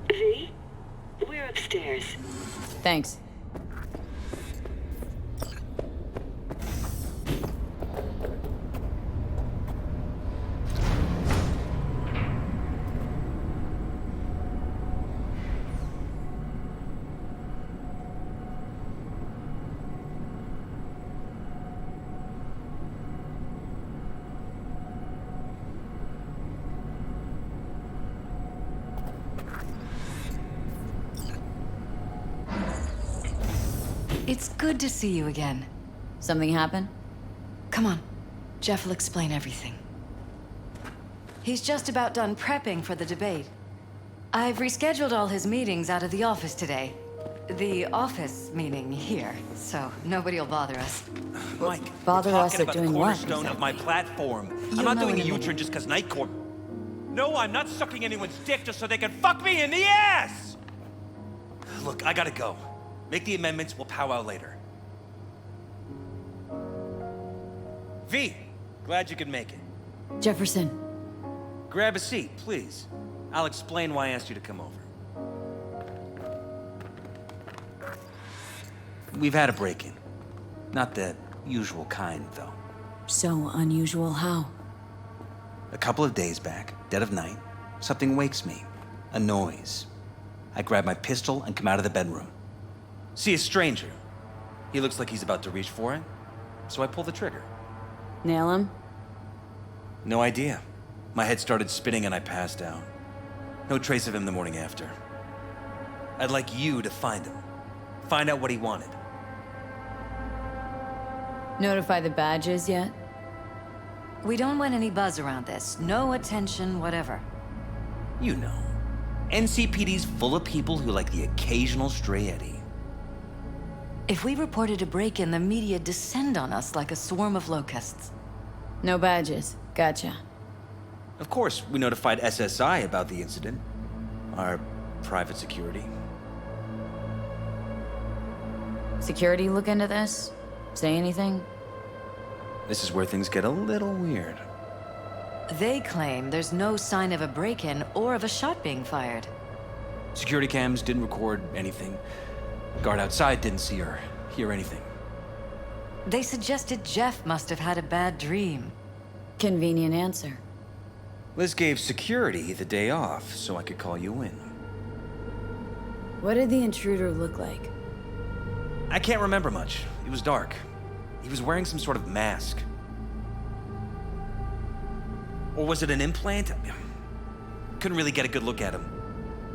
V? We're upstairs. Thanks. It's good to see you again. Something happen? Come on. Jeff will explain everything. He's just about done prepping for the debate. I've rescheduled all his meetings out of the office today. The office meaning here, so nobody will bother us. Mike, Bother we're us talking at about doing the what, cornerstone of my platform. I'm You'll not know doing a in a U-turn minute. just because Night Court. No, I'm not sucking anyone's dick just so they can fuck me in the ass! Look, I gotta go. Make the amendments, we'll powwow later. V, glad you could make it. Jefferson. Grab a seat, please. I'll explain why I asked you to come over. We've had a break-in. Not the usual kind, though. So unusual how? A couple of days back, dead of night, something wakes me. A noise. I grab my pistol and come out of the bedroom. See a stranger. He looks like he's about to reach for it, so I pull the trigger. Nail him? No idea. My head started spinning and I passed out. No trace of him the morning after. I'd like you to find him. Find out what he wanted. Notify the badges yet? We don't want any buzz around this. No attention, whatever. You know. NCPD's full of people who like the occasional stray eddy. If we reported a break-in, the media descend on us like a swarm of locusts. No badges. Gotcha. Of course, we notified SSI about the incident. Our private security. Security look into this? Say anything? This is where things get a little weird. They claim there's no sign of a break-in or of a shot being fired. Security cams didn't record anything. Guard outside didn't see or hear anything. They suggested Jeff must have had a bad dream. Convenient answer. Liz gave security the day off so I could call you in. What did the intruder look like? I can't remember much. It was dark. He was wearing some sort of mask. Or was it an implant? Couldn't really get a good look at him.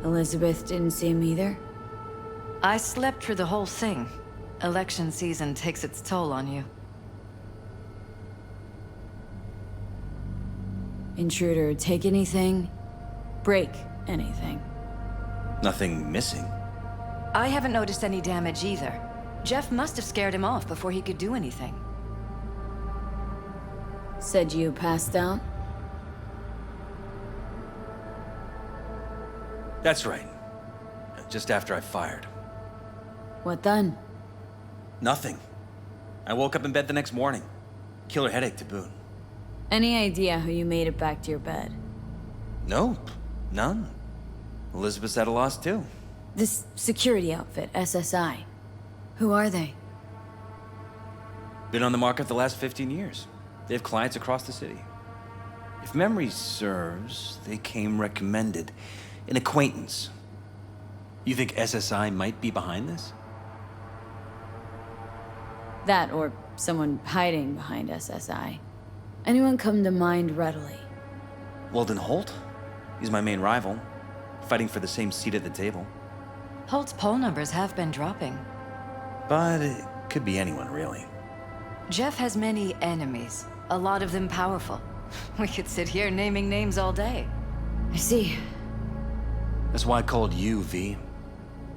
Elizabeth didn't see him either? I slept through the whole thing. Election season takes its toll on you. Intruder take anything? Break anything? Nothing missing. I haven't noticed any damage either. Jeff must have scared him off before he could do anything. Said you passed out? That's right. Just after I fired. What then? Nothing. I woke up in bed the next morning. Killer headache to boot. Any idea how you made it back to your bed? Nope. None. Elizabeth's at a loss too. This security outfit, SSI. Who are they? Been on the market the last 15 years. They have clients across the city. If memory serves, they came recommended. An acquaintance. You think SSI might be behind this? That or someone hiding behind SSI. Anyone come to mind readily? Walden Holt? He's my main rival. Fighting for the same seat at the table. Holt's poll numbers have been dropping. But it could be anyone, really. Jeff has many enemies, a lot of them powerful. We could sit here naming names all day. I see. That's why I called you, V.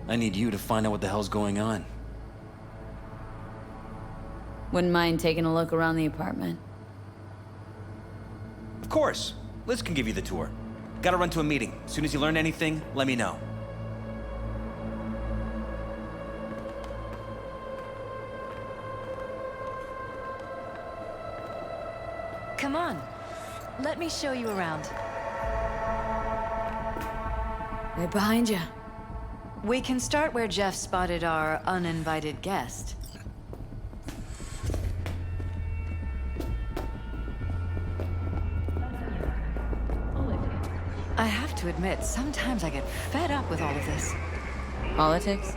I need you to find out what the hell's going on. Wouldn't mind taking a look around the apartment. Of course. Liz can give you the tour. Gotta run to a meeting. As soon as you learn anything, let me know. Come on. Let me show you around. Right behind you. We can start where Jeff spotted our uninvited guest. I have to admit, sometimes I get fed up with all of this. Politics?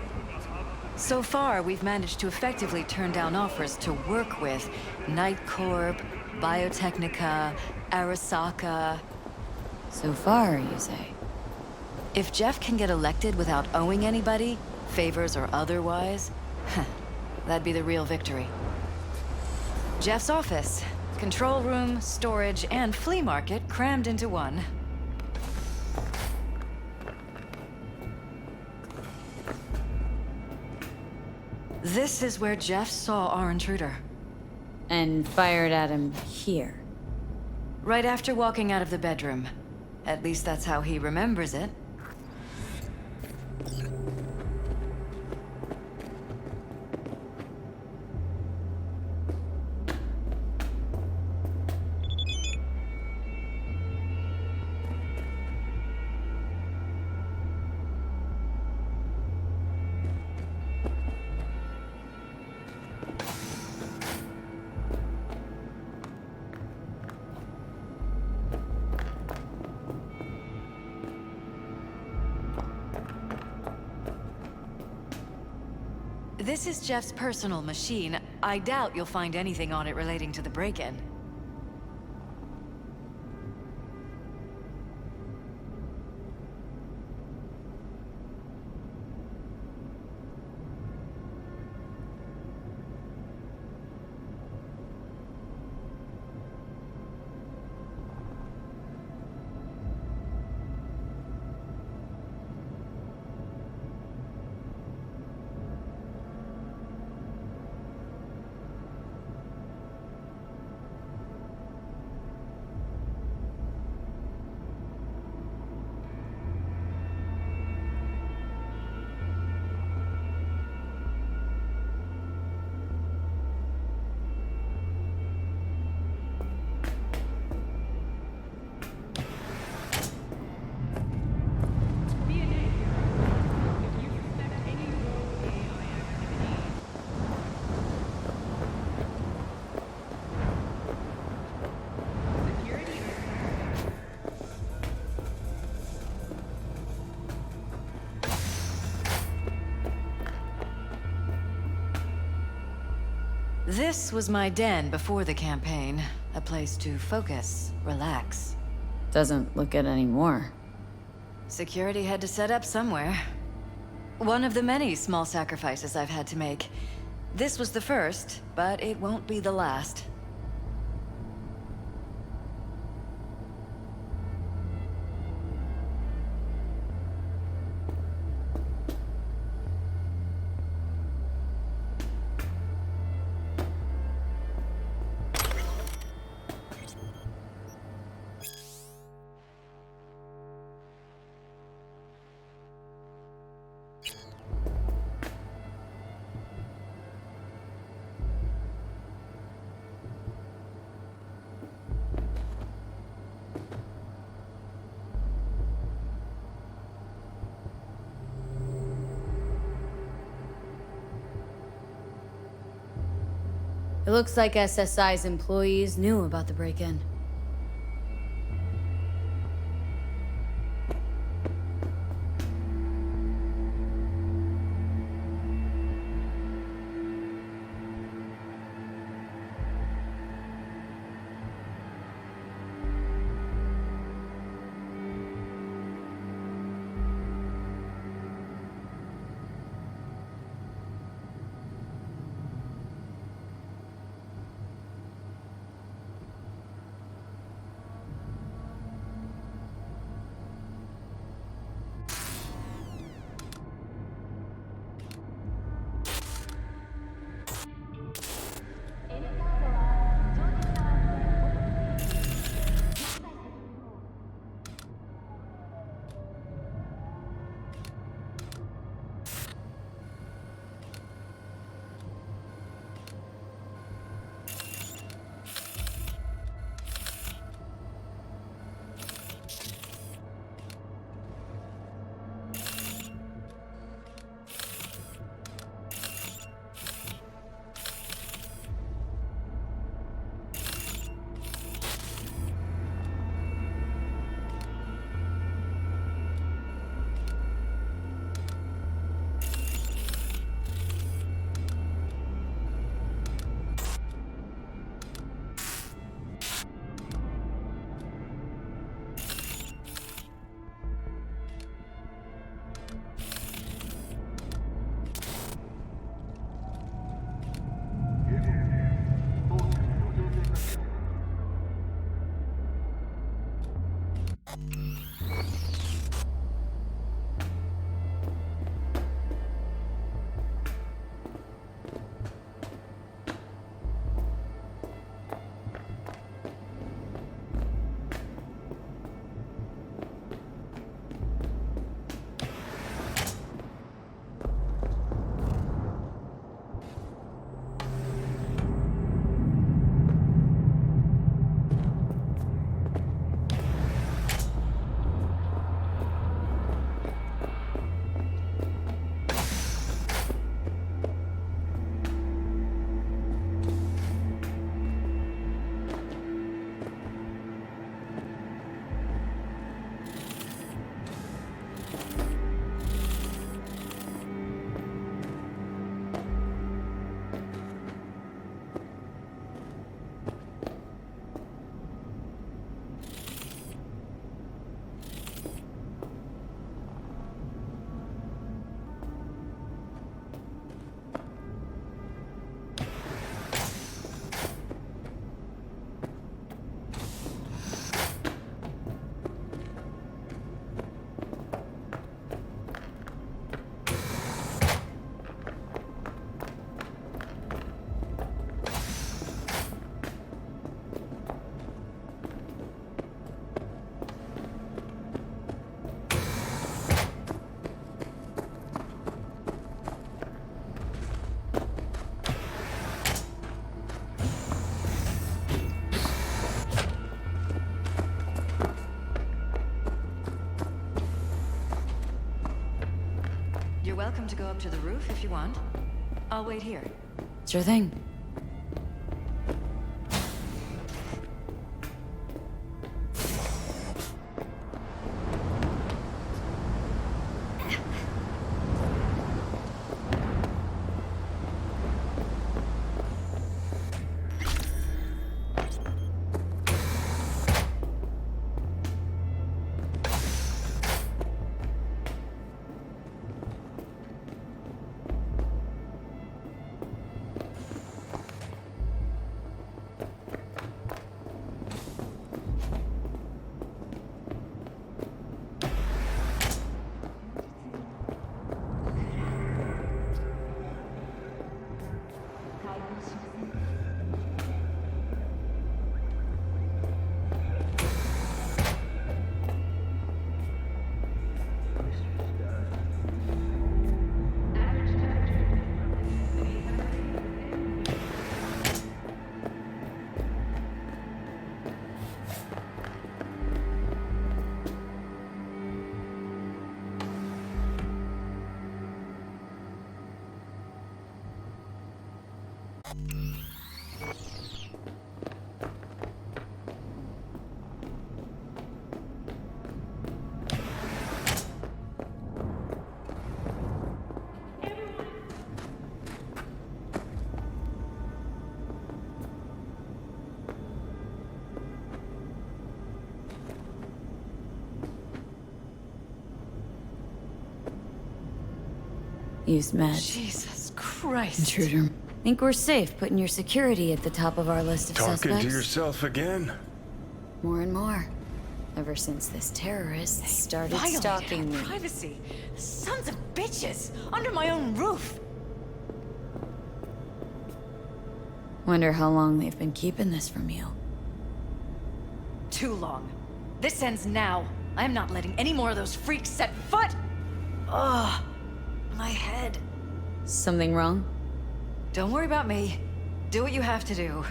So far, we've managed to effectively turn down offers to work with Night Corp, Biotechnica, Arasaka. So far, you say? If Jeff can get elected without owing anybody, favors or otherwise, that'd be the real victory. Jeff's office, control room, storage, and flea market crammed into one. This is where Jeff saw our intruder. And fired at him here. Right after walking out of the bedroom. At least that's how he remembers it. This is Jeff's personal machine. I doubt you'll find anything on it relating to the break-in. This was my den before the campaign. A place to focus, relax. Doesn't look it anymore. Security had to set up somewhere. One of the many small sacrifices I've had to make. This was the first, but it won't be the last. It looks like SSI's employees knew about the break-in. You're welcome to go up to the roof if you want. I'll wait here. Sure thing. Use meds. Jesus Christ. Intruder. Think we're safe putting your security at the top of our list of Talking suspects? to yourself again? More and more. Ever since this terrorist started Violated stalking our me. privacy. Sons of bitches! Under my own roof! Wonder how long they've been keeping this from you. Too long. This ends now. I'm not letting any more of those freaks set foot! Ugh. My head. Something wrong? Don't worry about me. Do what you have to do.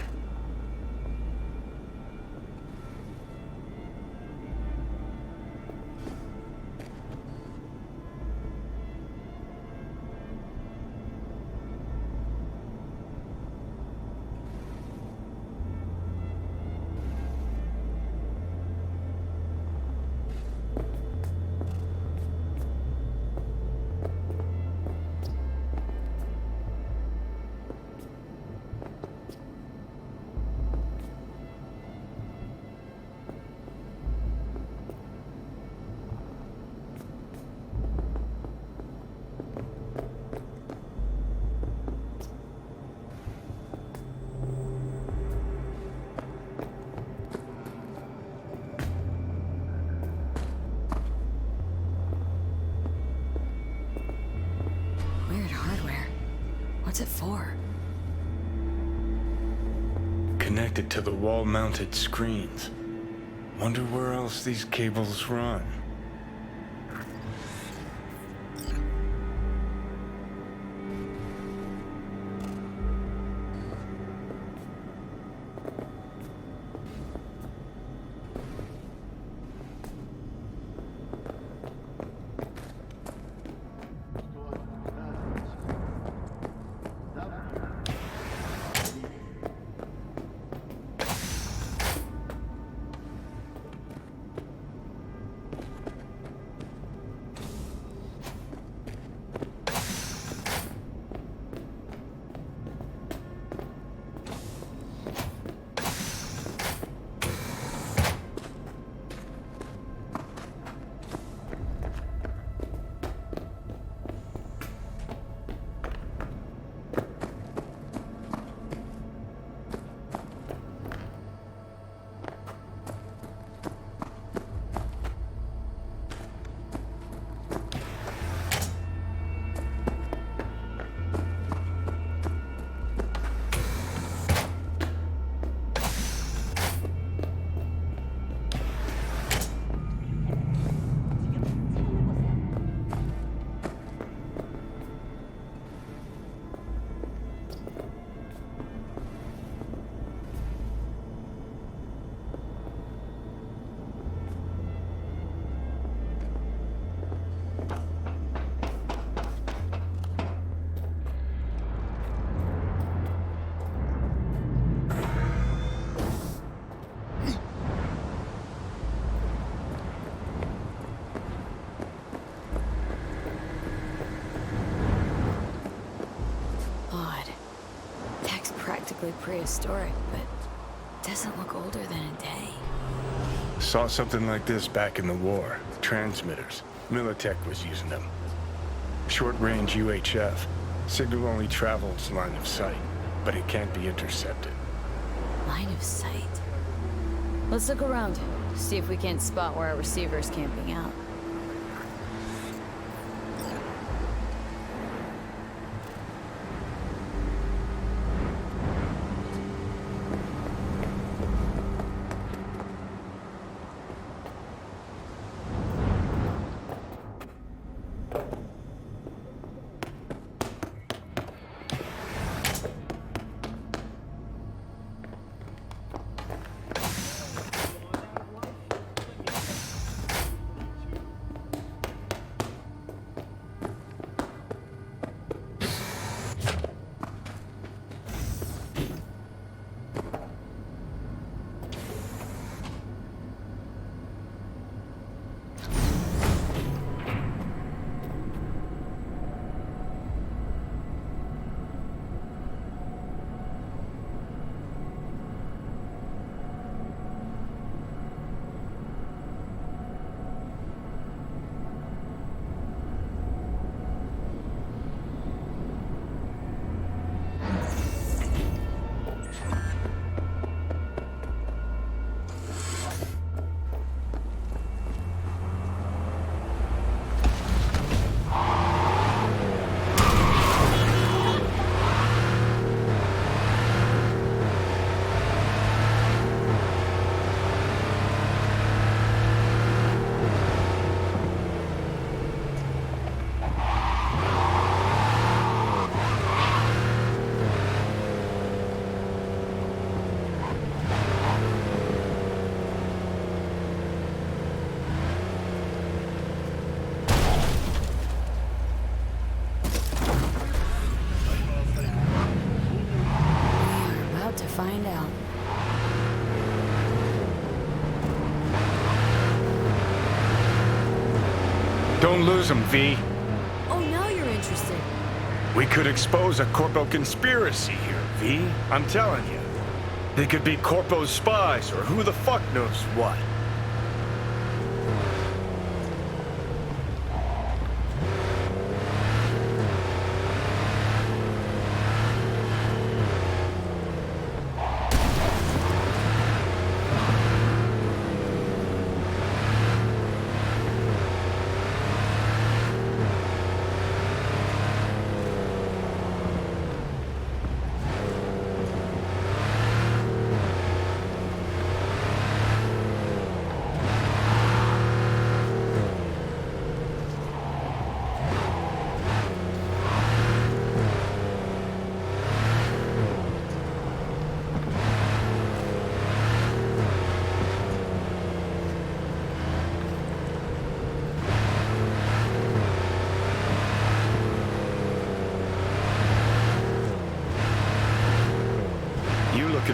connected to the wall-mounted screens. Wonder where else these cables run. Practically prehistoric, but doesn't look older than a day. Saw something like this back in the war. Transmitters. Militech was using them. Short-range UHF. Signal only travels line of sight, but it can't be intercepted. Line of sight. Let's look around, see if we can't spot where our receiver's camping out. Find out. Don't lose them, V. Oh, now you're interested. We could expose a Corpo conspiracy here, V. I'm telling you. They could be Corpo's spies, or who the fuck knows what.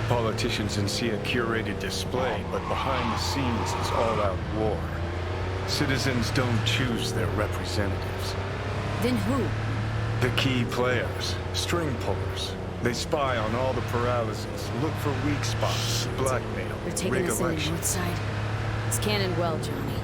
politicians and see a curated display, but behind the scenes it's all-out war. Citizens don't choose their representatives. Then who? The key players, string pullers. They spy on all the paralyses, look for weak spots, blackmail, They're taking rig us in the elections. north side. It's cannon well, Johnny.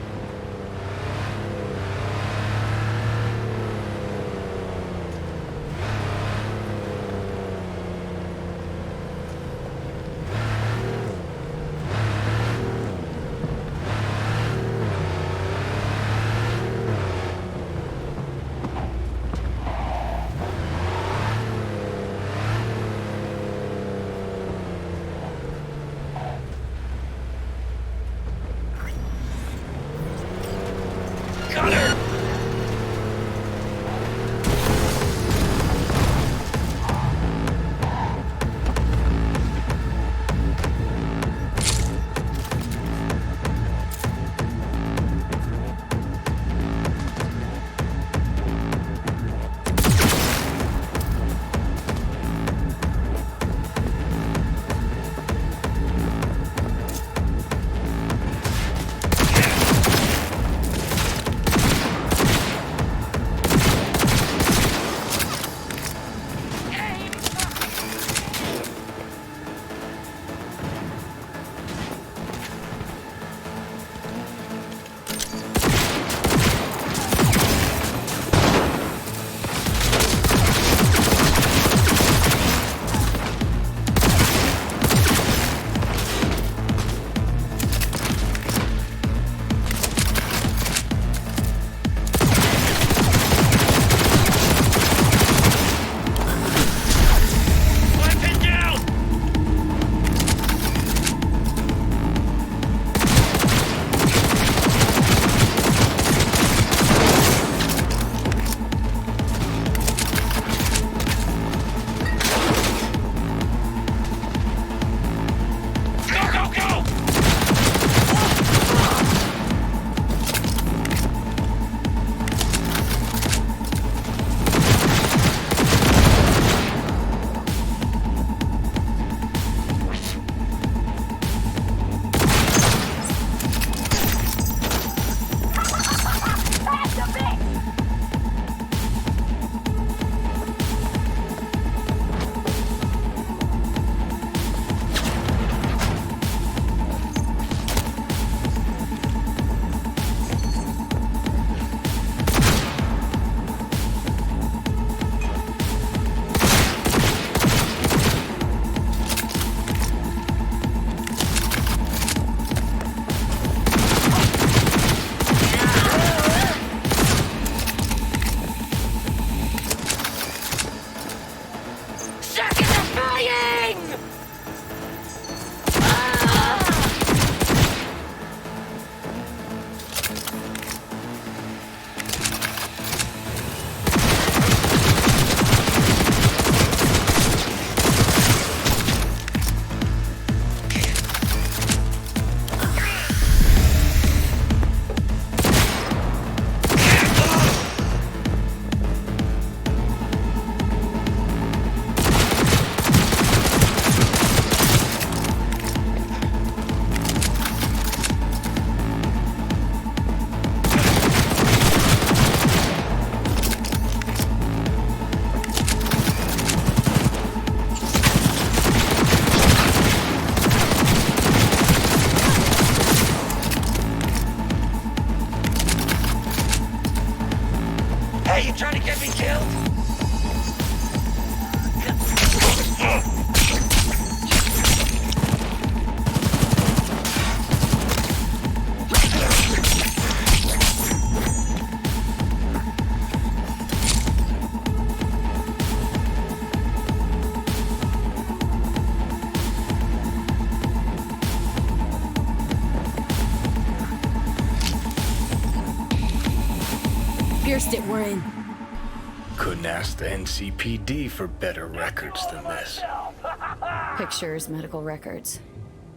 Pierced it, we're in. Couldn't ask the NCPD for better records than this. Pictures, medical records.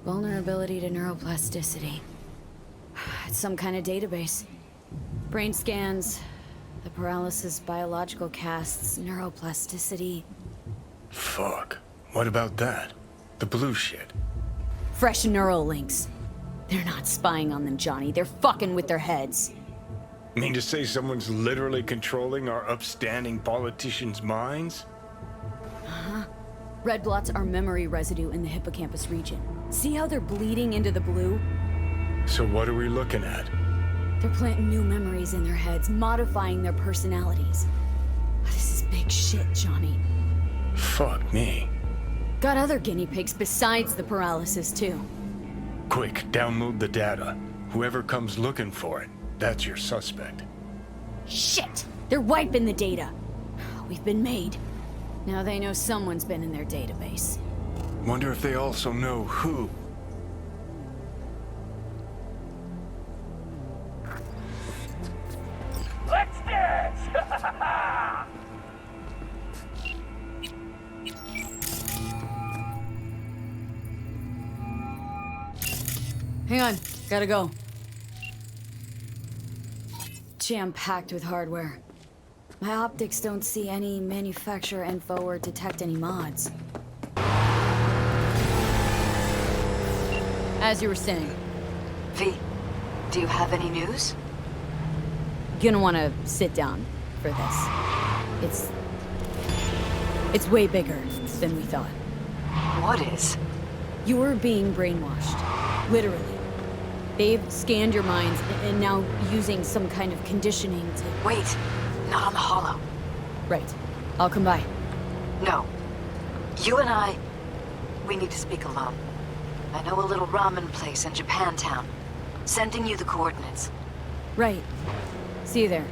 Vulnerability to neuroplasticity. It's some kind of database. Brain scans, the paralysis, biological casts, neuroplasticity. Fuck. What about that? The blue shit. Fresh neural links. They're not spying on them, Johnny. They're fucking with their heads. Mean to say someone's literally controlling our upstanding politicians' minds? Red blots are memory residue in the hippocampus region. See how they're bleeding into the blue? So what are we looking at? They're planting new memories in their heads, modifying their personalities. This is big shit, Johnny. Fuck me. Got other guinea pigs besides the paralysis, too. Quick, download the data. Whoever comes looking for it, that's your suspect. Shit! They're wiping the data. We've been made. Now they know someone's been in their database. Wonder if they also know who. Let's dance! Hang on, gotta go. Jam-packed with hardware. My optics don't see any manufacturer info or detect any mods. As you were saying, V, do you have any news? gonna wanna sit down for this. It's way bigger than we thought. What is? You were being brainwashed. Literally. They've scanned your minds and now using some kind of conditioning to... Wait, not on the Hollow. Right. I'll come by. No. You and I, we need to speak alone. I know a little ramen place in Japantown. Sending you the coordinates. Right. See you there.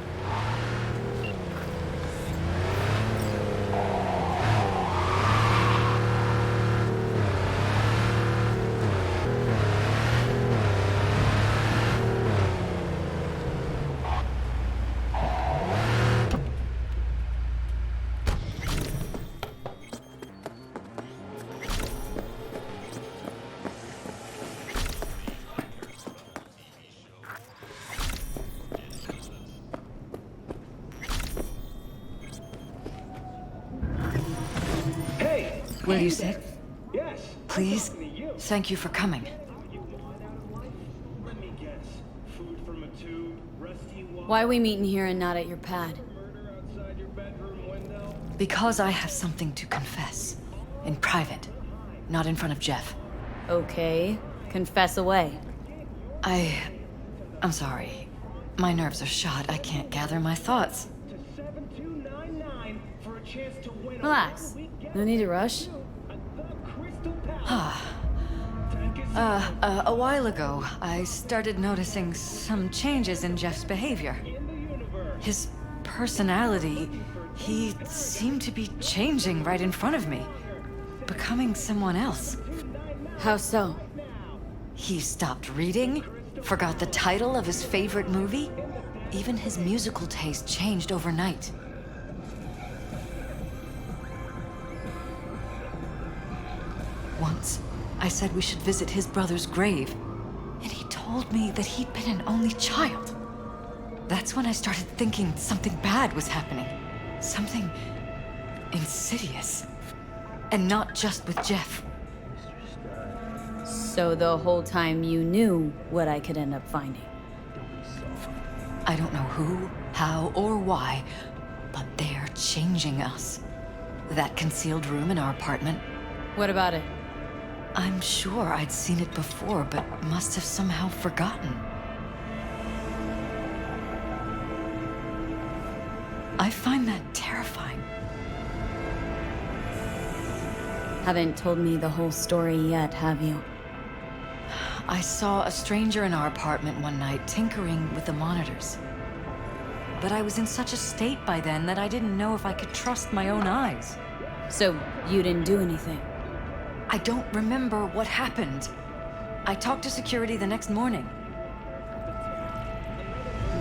Will you sit? Yes. Please? Thank you for coming. Let me guess. Food from a tube, rusty wall, Why are we meeting here and not at your pad? murder outside your bedroom window. Because I have something to confess. In private. Not in front of Jeff. Okay. Confess away. I'm sorry. My nerves are shot. I can't gather my thoughts. To 7299 for a chance to win. Relax. No need to rush. Crystal Palace. A while ago, I started noticing some changes in Jeff's behavior. His personality, he seemed to be changing right in front of me. Becoming someone else. How so? He stopped reading, forgot the title of his favorite movie. Even his musical taste changed overnight. Once, I said we should visit his brother's grave, and he told me that he'd been an only child. That's when I started thinking something bad was happening. Something insidious. And not just with Jeff. So the whole time you knew what I could end up finding. I don't know who, how, or why, but they're changing us. That concealed room in our apartment, What about it? I'm sure I'd seen it before, but must have somehow forgotten. I find that terrifying. Haven't told me the whole story yet, have you? I saw a stranger in our apartment one night tinkering with the monitors. But I was in such a state by then that I didn't know if I could trust my own eyes. So you didn't do anything? I don't remember what happened. I talked to security the next morning.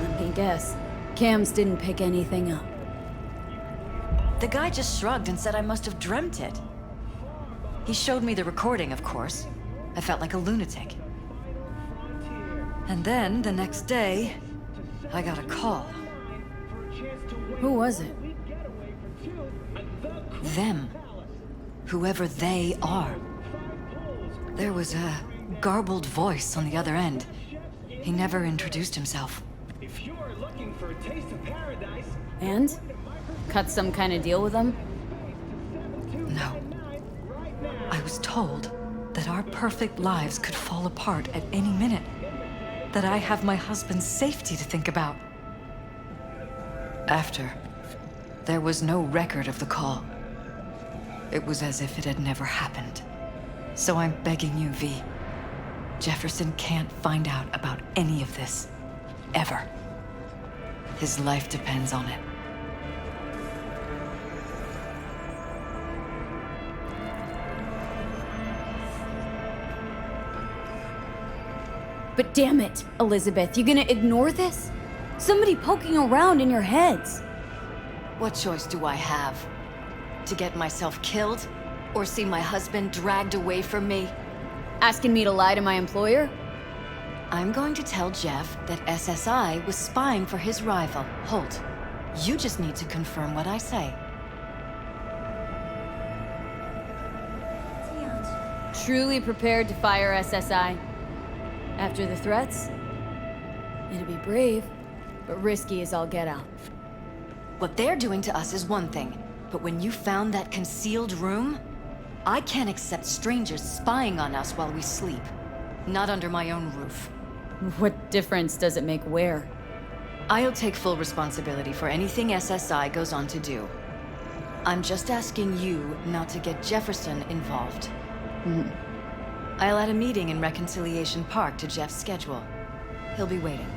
Let me guess. Cams didn't pick anything up. The guy just shrugged and said I must have dreamt it. He showed me the recording, of course. I felt like a lunatic. And then, the next day, I got a call. Who was it? Them. Whoever they are. There was a garbled voice on the other end. He never introduced himself. If you're looking for a taste of paradise, And? Cut some kind of deal with them? No. I was told that our perfect lives could fall apart at any minute. That I have my husband's safety to think about. After, there was no record of the call. It was as if it had never happened. So I'm begging you, V. Jefferson can't find out about any of this. Ever. His life depends on it. But damn it, Elizabeth, you gonna ignore this? Somebody poking around in your heads. What choice do I have? To get myself killed? Or see my husband dragged away from me? Asking me to lie to my employer? I'm going to tell Jeff that SSI was spying for his rival, Holt. You just need to confirm what I say. Truly prepared to fire SSI? After the threats? It'd be brave, but risky as all get out. What they're doing to us is one thing, but when you found that concealed room, I can't accept strangers spying on us while we sleep. Not under my own roof. What difference does it make where? I'll take full responsibility for anything SSI goes on to do. I'm just asking you not to get Jefferson involved. I'll add a meeting in Reconciliation Park to Jeff's schedule. He'll be waiting.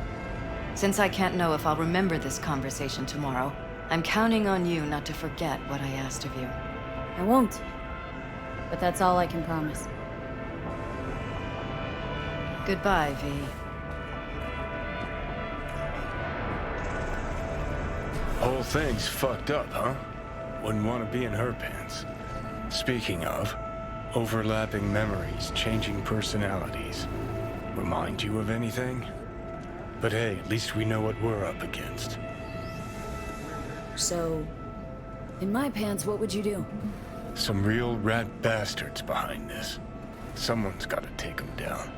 Since I can't know if I'll remember this conversation tomorrow, I'm counting on you not to forget what I asked of you. I won't. But that's all I can promise. Goodbye, V. Whole thing's fucked up, huh? Wouldn't want to be in her pants. Speaking of, overlapping memories, changing personalities. Remind you of anything? But hey, at least we know what we're up against. So, in my pants, what would you do? Some real rat bastards behind this. Someone's gotta take them down.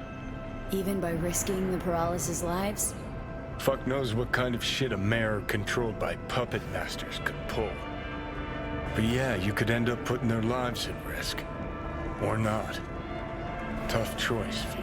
Even by risking the paralysis' lives? Fuck knows what kind of shit a mayor controlled by puppet masters could pull. But yeah, you could end up putting their lives at risk. Or not. Tough choice, V.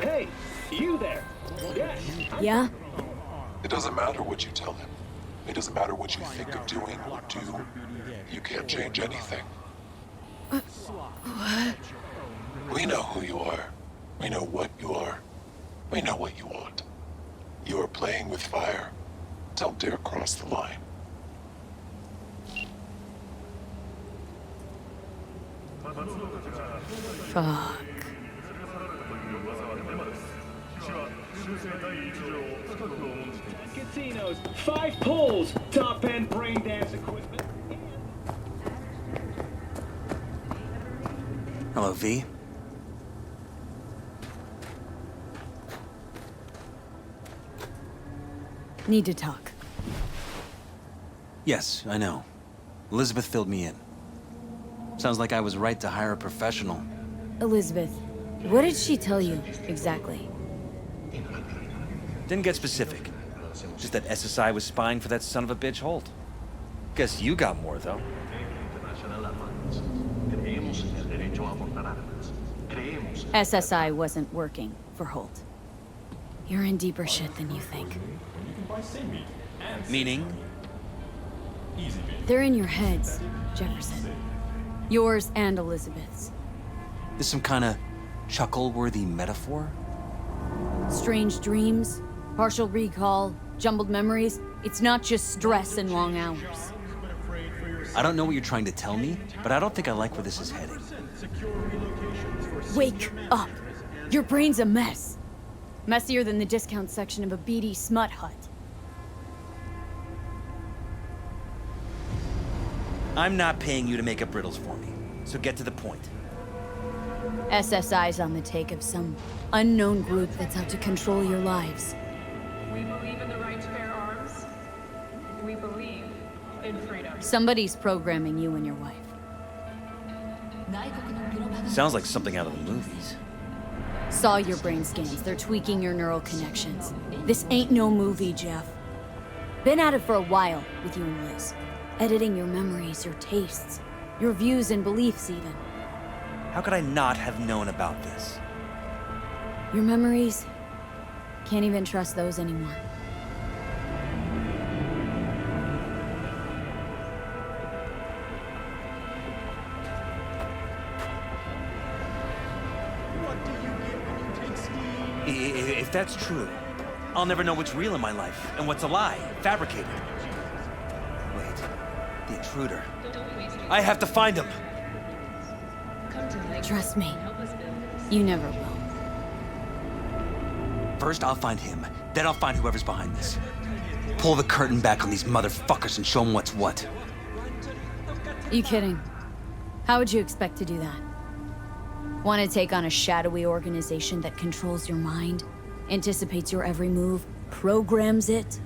hey, you there? Yes. Yeah? It doesn't matter what you tell him. It doesn't matter what you think of doing or do. You can't change anything. What? We know who you are. We know what you are. We know what you want. You are playing with fire. Don't dare cross the line. Fuck. Casinos, 5 pools, top-end brain dance equipment. Hello, V. Need to talk. Yes, I know. Elizabeth filled me in. Sounds like I was right to hire a professional. Elizabeth, what did she tell you, exactly? Didn't get specific. Just that SSI was spying for that son of a bitch Holt. Guess you got more, though. SSI wasn't working for Holt. You're in deeper shit than you think. Meaning? They're in your heads, Jefferson. Yours and Elizabeth's. This some kind of chuckle-worthy metaphor? Strange dreams, partial recall, jumbled memories. It's not just stress and long hours. I don't know what you're trying to tell me, but I don't think I like where this is heading. Wake up! Your brain's a mess. Messier than the discount section of a beady smut hut. I'm not paying you to make up riddles for me, so get to the point. SSI's on the take of some unknown group that's out to control your lives. We believe in the right to bear arms. We believe in freedom. Somebody's programming you and your wife. Sounds like something out of the movies. Saw your brain scans. They're tweaking your neural connections. This ain't no movie, Jeff. Been at it for a while with you and Liz. Editing your memories, your tastes, your views and beliefs even. How could I not have known about this? Your memories? Can't even trust those anymore. If that's true, I'll never know what's real in my life and what's a lie, fabricated. Wait, the intruder. I have to find him! Trust me, you never will. First, I'll find him. Then I'll find whoever's behind this. Pull the curtain back on these motherfuckers and show them what's what. You kidding? How would you expect to do that? Want to take on a shadowy organization that controls your mind, anticipates your every move, programs it?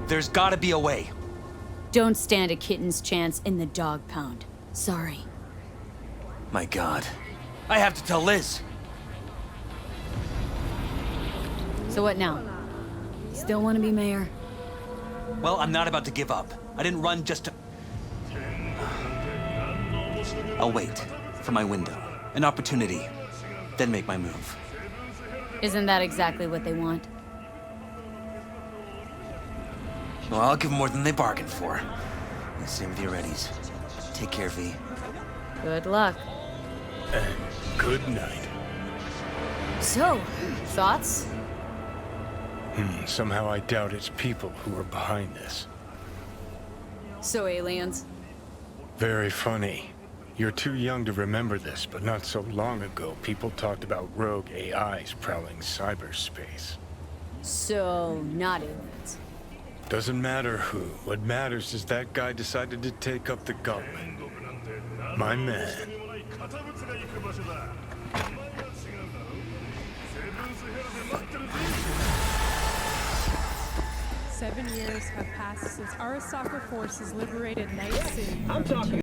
There's gotta be a way. Don't stand a kitten's chance in the dog pound. Sorry. My God. I have to tell Liz. So what now? Still want to be mayor? Well, I'm not about to give up. I didn't run just to... I'll wait for my window, an opportunity, then make my move. Isn't that exactly what they want? Well, I'll give them more than they bargained for. And same with your readies. Take care, V. Good luck. And good night. So, thoughts? Somehow I doubt it's people who are behind this. So aliens? Very funny. You're too young to remember this, but not so long ago, people talked about rogue AIs prowling cyberspace. So, not aliens. Doesn't matter who. What matters is that guy decided to take up the gauntlet. My man. 7 years have passed since Arasaka forces liberated Night City. I'm talking